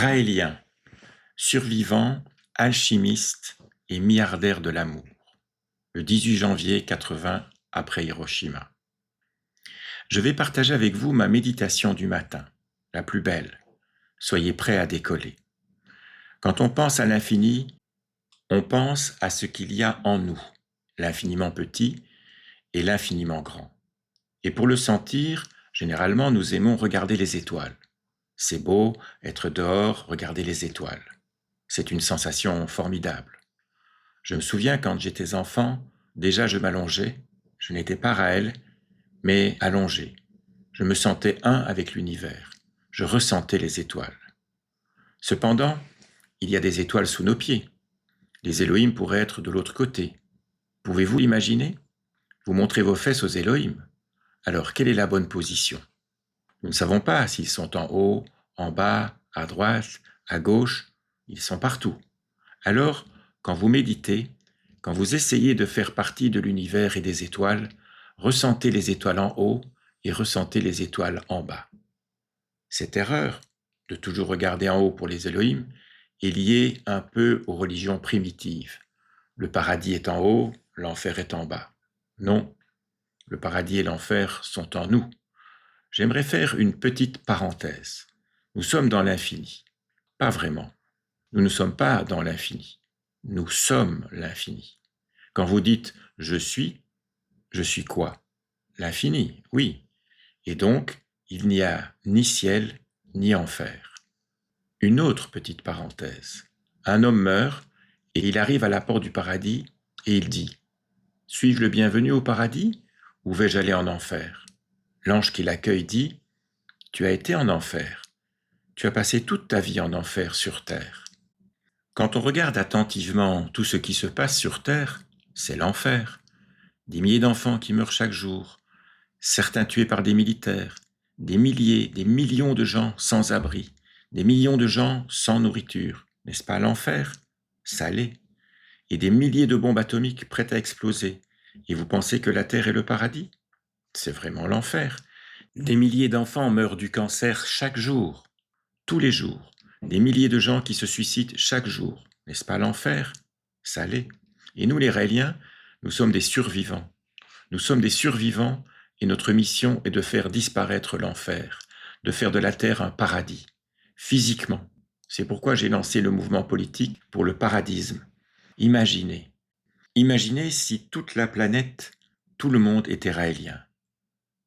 Raélien, survivant, alchimiste et milliardaire de l'amour. Le 18 janvier 80 après Hiroshima. Je vais partager avec vous ma méditation du matin, la plus belle. Soyez prêts à décoller. Quand on pense à l'infini, on pense à ce qu'il y a en nous, l'infiniment petit et l'infiniment grand. Et pour le sentir, généralement, nous aimons regarder les étoiles. C'est beau, être dehors, regarder les étoiles. C'est une sensation formidable. Je me souviens quand j'étais enfant, déjà je m'allongeais, je n'étais pas Raël, mais allongé. Je me sentais un avec l'univers. Je ressentais les étoiles. Cependant, il y a des étoiles sous nos pieds. Les Elohim pourraient être de l'autre côté. Pouvez-vous l'imaginer? Vous montrez vos fesses aux Elohim. Alors, quelle est la bonne position? Nous ne savons pas s'ils sont en haut, en bas, à droite, à gauche. Ils sont partout. Alors, quand vous méditez, quand vous essayez de faire partie de l'univers et des étoiles, ressentez les étoiles en haut et ressentez les étoiles en bas. Cette erreur de toujours regarder en haut pour les Elohim est liée un peu aux religions primitives. Le paradis est en haut, l'enfer est en bas. Non, le paradis et l'enfer sont en nous. J'aimerais faire une petite parenthèse. Nous sommes dans l'infini. Pas vraiment. Nous ne sommes pas dans l'infini. Nous sommes l'infini. Quand vous dites « je suis quoi ?» L'infini, oui. Et donc, il n'y a ni ciel, ni enfer. Une autre petite parenthèse. Un homme meurt et il arrive à la porte du paradis et il dit « Suis-je le bienvenu au paradis ou vais-je aller en enfer ?» L'ange qui l'accueille dit « Tu as été en enfer. Tu as passé toute ta vie en enfer sur terre. » Quand on regarde attentivement tout ce qui se passe sur terre, c'est l'enfer. Des milliers d'enfants qui meurent chaque jour, certains tués par des militaires, des milliers, des millions de gens sans abri, des millions de gens sans nourriture. N'est-ce pas l'enfer? Ça l'est. Et des milliers de bombes atomiques prêtes à exploser. Et vous pensez que la Terre est le paradis? C'est vraiment l'enfer. Des milliers d'enfants meurent du cancer chaque jour, tous les jours. Des milliers de gens qui se suicident chaque jour. N'est-ce pas l'enfer? Ça l'est. Et nous, les Raéliens, nous sommes des survivants. Nous sommes des survivants et notre mission est de faire disparaître l'enfer, de faire de la terre un paradis, physiquement. C'est pourquoi j'ai lancé le mouvement politique pour le paradisme. Imaginez. Imaginez si toute la planète, tout le monde était raélien.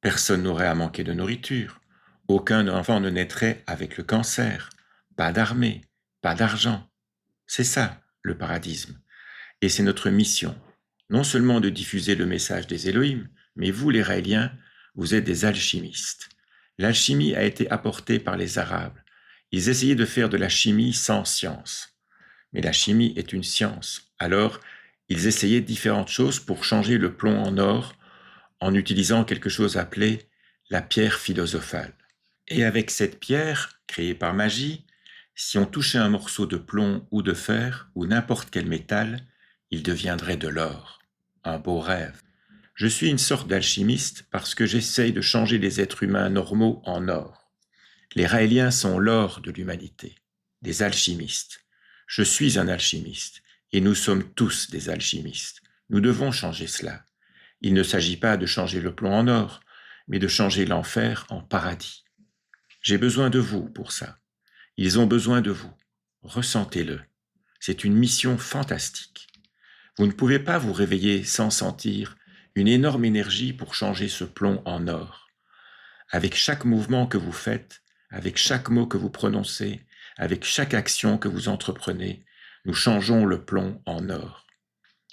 Personne n'aurait à manquer de nourriture. Aucun enfant ne naîtrait avec le cancer. Pas d'armée, pas d'argent. C'est ça, le paradisme. Et c'est notre mission, non seulement de diffuser le message des Elohim, mais vous, les Raéliens, vous êtes des alchimistes. L'alchimie a été apportée par les Arabes. Ils essayaient de faire de la chimie sans science. Mais la chimie est une science. Alors, ils essayaient différentes choses pour changer le plomb en or en utilisant quelque chose appelé la pierre philosophale. Et avec cette pierre, créée par magie, si on touchait un morceau de plomb ou de fer ou n'importe quel métal, il deviendrait de l'or. Un beau rêve. Je suis une sorte d'alchimiste parce que j'essaye de changer les êtres humains normaux en or. Les Raéliens sont l'or de l'humanité, des alchimistes. Je suis un alchimiste et nous sommes tous des alchimistes. Nous devons changer cela. Il ne s'agit pas de changer le plomb en or, mais de changer l'enfer en paradis. J'ai besoin de vous pour ça. Ils ont besoin de vous. Ressentez-le. C'est une mission fantastique. Vous ne pouvez pas vous réveiller sans sentir une énorme énergie pour changer ce plomb en or. Avec chaque mouvement que vous faites, avec chaque mot que vous prononcez, avec chaque action que vous entreprenez, nous changeons le plomb en or.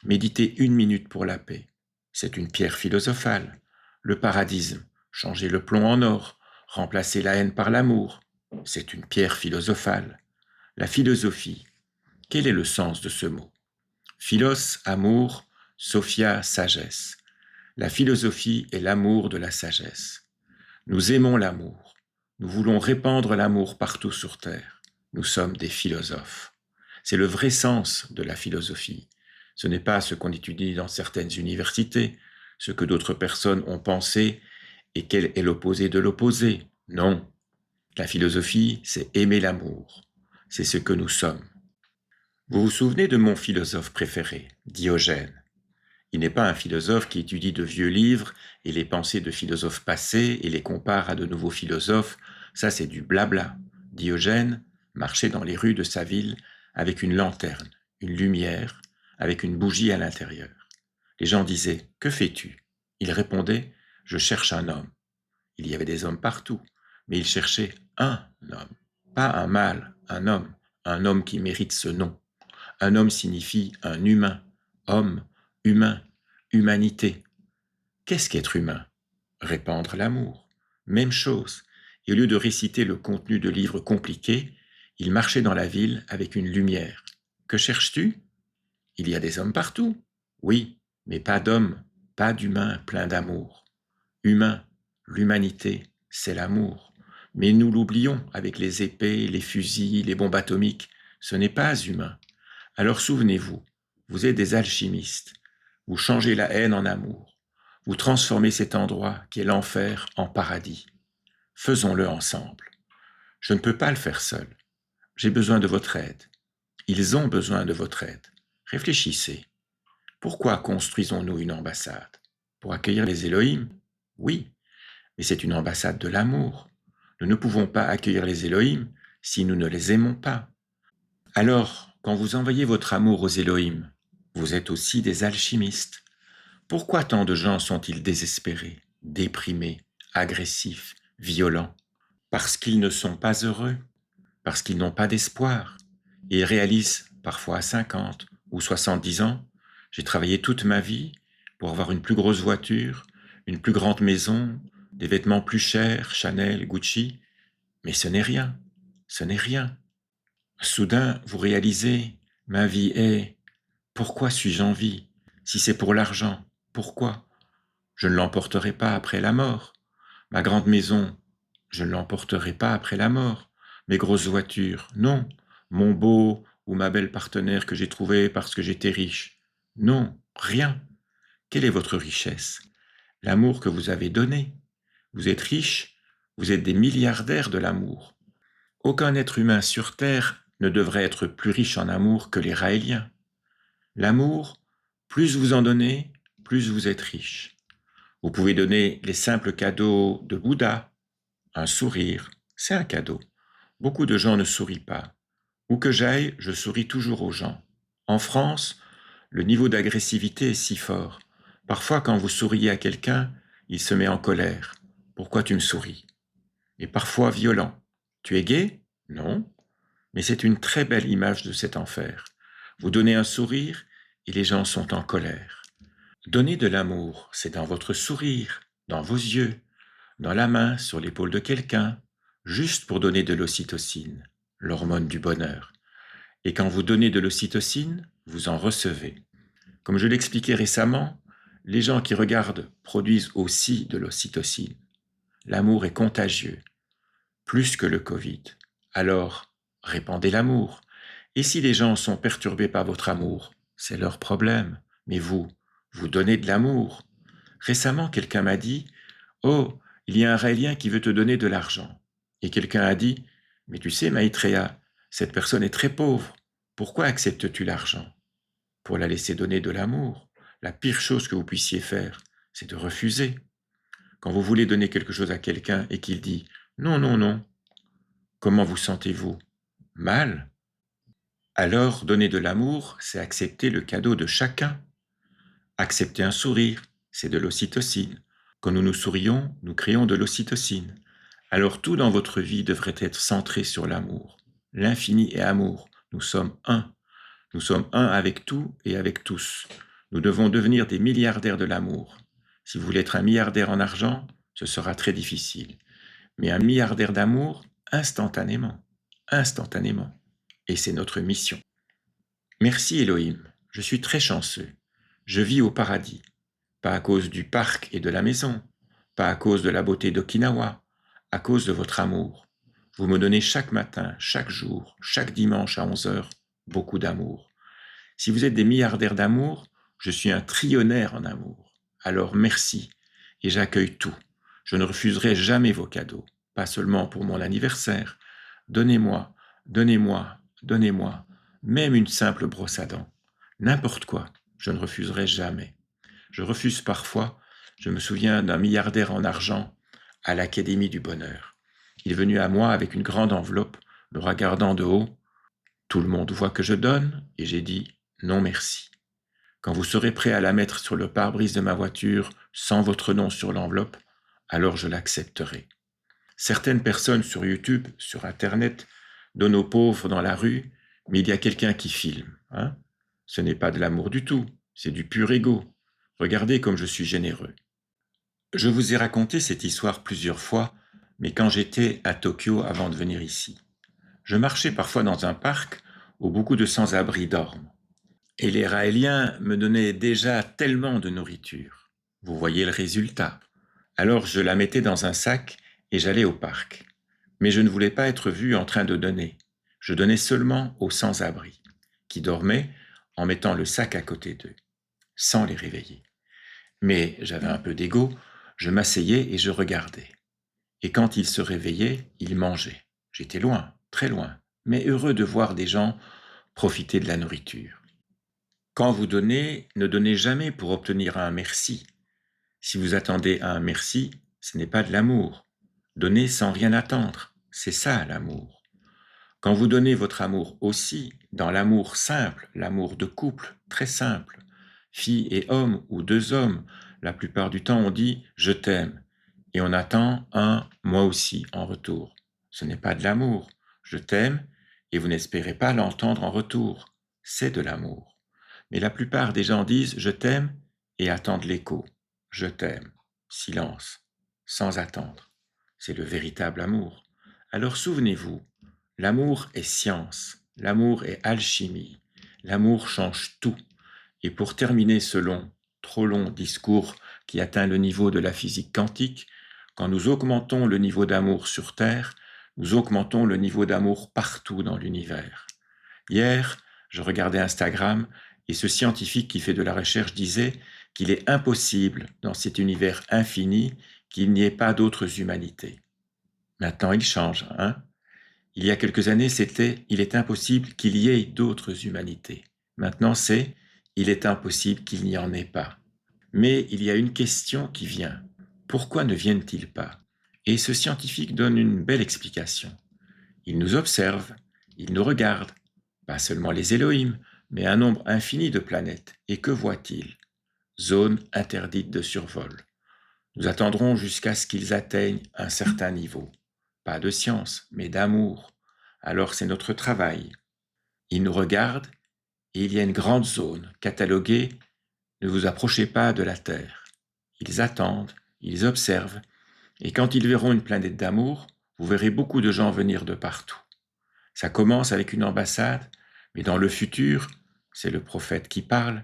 Méditez 1 minute pour la paix. C'est une pierre philosophale. Le paradisme, changer le plomb en or, remplacer la haine par l'amour. C'est une pierre philosophale. La philosophie, quel est le sens de ce mot? Philos, amour, Sophia, sagesse. La philosophie est l'amour de la sagesse. Nous aimons l'amour. Nous voulons répandre l'amour partout sur terre. Nous sommes des philosophes. C'est le vrai sens de la philosophie. Ce n'est pas ce qu'on étudie dans certaines universités, ce que d'autres personnes ont pensé et quel est l'opposé de l'opposé. Non. La philosophie, c'est aimer l'amour. c'est ce que nous sommes. Vous vous souvenez de mon philosophe préféré, Diogène. Il n'est pas un philosophe qui étudie de vieux livres et les pensées de philosophes passés et les compare à de nouveaux philosophes. Ça, c'est du blabla. Diogène marchait dans les rues de sa ville avec une lanterne, une lumière, avec une bougie à l'intérieur. Les gens disaient « Que fais-tu » Il répondait « Je cherche un homme ». Il y avait des hommes partout, mais il cherchait un homme, pas un mâle, un homme qui mérite ce nom. Un homme signifie un humain, homme, humain, humanité. Qu'est-ce qu'être humain? Répandre l'amour. Même chose. Et au lieu de réciter le contenu de livres compliqués, il marchait dans la ville avec une lumière. Que cherches-tu? Il y a des hommes partout. Oui, mais pas d'hommes, pas d'humains pleins d'amour. Humain, l'humanité, c'est l'amour. Mais nous l'oublions avec les épées, les fusils, les bombes atomiques. Ce n'est pas humain. Alors souvenez-vous, vous êtes des alchimistes. Vous changez la haine en amour. Vous transformez cet endroit qui est l'enfer en paradis. Faisons-le ensemble. Je ne peux pas le faire seul. J'ai besoin de votre aide. Ils ont besoin de votre aide. Réfléchissez. Pourquoi construisons-nous une ambassade? Pour accueillir les Elohim? Oui, mais c'est une ambassade de l'amour. Nous ne pouvons pas accueillir les Elohim si nous ne les aimons pas. Alors, quand vous envoyez votre amour aux Elohim, vous êtes aussi des alchimistes. Pourquoi tant de gens sont-ils désespérés, déprimés, agressifs, violents? Parce qu'ils ne sont pas heureux, parce qu'ils n'ont pas d'espoir. Et ils réalisent, parfois à 50 ou 70 ans, j'ai travaillé toute ma vie pour avoir une plus grosse voiture, une plus grande maison, des vêtements plus chers, Chanel, Gucci, mais ce n'est rien, ce n'est rien. Soudain, vous réalisez, ma vie est, pourquoi suis-je en vie? Si c'est pour l'argent, pourquoi? Je ne l'emporterai pas après la mort. Ma grande maison, je ne l'emporterai pas après la mort. Mes grosses voitures, non. Mon beau ou ma belle partenaire que j'ai trouvé parce que j'étais riche, non, rien. Quelle est votre richesse? L'amour que vous avez donné. Vous êtes riche, vous êtes des milliardaires de l'amour. Aucun être humain sur Terre ne devrait être plus riche en amour que les Raéliens. L'amour, plus vous en donnez, plus vous êtes riche. Vous pouvez donner les simples cadeaux de Bouddha. Un sourire, c'est un cadeau. Beaucoup de gens ne sourient pas. Où que j'aille, je souris toujours aux gens. En France, le niveau d'agressivité est si fort. Parfois, quand vous souriez à quelqu'un, il se met en colère. Pourquoi tu me souris? Et parfois violent. Tu es gai? Non. Mais c'est une très belle image de cet enfer. Vous donnez un sourire et les gens sont en colère. Donner de l'amour, c'est dans votre sourire, dans vos yeux, dans la main, sur l'épaule de quelqu'un, juste pour donner de l'ocytocine, l'hormone du bonheur. Et quand vous donnez de l'ocytocine, vous en recevez. Comme je l'expliquais récemment, les gens qui regardent produisent aussi de l'ocytocine. L'amour est contagieux, plus que le Covid. Alors, répandez l'amour. Et si les gens sont perturbés par votre amour, c'est leur problème. Mais vous, vous donnez de l'amour. Récemment, quelqu'un m'a dit « Oh, il y a un Raélien qui veut te donner de l'argent. » Et quelqu'un a dit « Mais tu sais, Maïtréya, cette personne est très pauvre. Pourquoi acceptes-tu l'argent? » Pour la laisser donner de l'amour. La pire chose que vous puissiez faire, c'est de refuser. Quand vous voulez donner quelque chose à quelqu'un et qu'il dit « Non, non, non », comment vous sentez-vous? Mal? Alors, donner de l'amour, c'est accepter le cadeau de chacun. Accepter un sourire, c'est de l'ocytocine. Quand nous nous sourions, nous créons de l'ocytocine. Alors tout dans votre vie devrait être centré sur l'amour. L'infini est amour. Nous sommes un. Nous sommes un avec tout et avec tous. Nous devons devenir des milliardaires de l'amour. Si vous voulez être un milliardaire en argent, ce sera très difficile. Mais un milliardaire d'amour, instantanément. Instantanément. Et c'est notre mission. Merci Elohim, je suis très chanceux. Je vis au paradis. Pas à cause du parc et de la maison, pas à cause de la beauté d'Okinawa, à cause de votre amour. Vous me donnez chaque matin, chaque jour, chaque dimanche à 11 heures, beaucoup d'amour. Si vous êtes des milliardaires d'amour, je suis un trillionnaire en amour. Alors merci, et j'accueille tout. Je ne refuserai jamais vos cadeaux, pas seulement pour mon anniversaire. Donnez-moi, donnez-moi, donnez-moi, même une simple brosse à dents. N'importe quoi, je ne refuserai jamais. Je refuse parfois. Je me souviens d'un milliardaire en argent à l'Académie du Bonheur. Il est venu à moi avec une grande enveloppe, me regardant de haut. Tout le monde voit que je donne, et j'ai dit non merci. Quand vous serez prêt à la mettre sur le pare-brise de ma voiture sans votre nom sur l'enveloppe, alors je l'accepterai. Certaines personnes sur YouTube, sur Internet, donnent aux pauvres dans la rue, mais il y a quelqu'un qui filme. Ce n'est pas de l'amour du tout, c'est du pur ego. Regardez comme je suis généreux. Je vous ai raconté cette histoire plusieurs fois, mais quand j'étais à Tokyo avant de venir ici. Je marchais parfois dans un parc où beaucoup de sans-abri dorment. Et les Raéliens me donnaient déjà tellement de nourriture. Vous voyez le résultat. Alors je la mettais dans un sac et j'allais au parc. Mais je ne voulais pas être vu en train de donner. Je donnais seulement aux sans-abri, qui dormaient en mettant le sac à côté d'eux, sans les réveiller. Mais j'avais un peu d'ego, je m'asseyais et je regardais. Et quand ils se réveillaient, ils mangeaient. J'étais loin, très loin, mais heureux de voir des gens profiter de la nourriture. Quand vous donnez, ne donnez jamais pour obtenir un merci. Si vous attendez un merci, ce n'est pas de l'amour. Donnez sans rien attendre, c'est ça l'amour. Quand vous donnez votre amour aussi, dans l'amour simple, l'amour de couple, très simple, fille et homme ou deux hommes, la plupart du temps on dit « je t'aime » et on attend un « moi aussi » en retour. Ce n'est pas de l'amour. Je t'aime et vous n'espérez pas l'entendre en retour. C'est de l'amour. Mais la plupart des gens disent « je t'aime » et attendent l'écho. Je t'aime. Silence. Sans attendre. C'est le véritable amour. Alors souvenez-vous, l'amour est science. L'amour est alchimie. L'amour change tout. Et pour terminer ce long, trop long discours qui atteint le niveau de la physique quantique, quand nous augmentons le niveau d'amour sur Terre, nous augmentons le niveau d'amour partout dans l'univers. Hier, je regardais Instagram et ce scientifique qui fait de la recherche disait qu'il est impossible dans cet univers infini qu'il n'y ait pas d'autres humanités. Maintenant, il change, Il y a quelques années, c'était « il est impossible qu'il y ait d'autres humanités ». Maintenant, c'est « il est impossible qu'il n'y en ait pas ». Mais il y a une question qui vient. Pourquoi ne viennent-ils pas? Et ce scientifique donne une belle explication. Il nous observe, il nous regarde, pas seulement les Elohim, mais un nombre infini de planètes. Et que voit-il? Zone interdite de survol. Nous attendrons jusqu'à ce qu'ils atteignent un certain niveau. Pas de science, mais d'amour. Alors c'est notre travail. Ils nous regardent et il y a une grande zone cataloguée « Ne vous approchez pas de la Terre ». Ils attendent, ils observent, et quand ils verront une planète d'amour, vous verrez beaucoup de gens venir de partout. Ça commence avec une ambassade, mais dans le futur, c'est le prophète qui parle,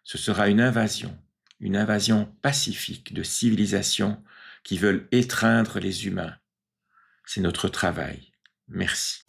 ce sera une invasion pacifique de civilisations qui veulent étreindre les humains. C'est notre travail. Merci.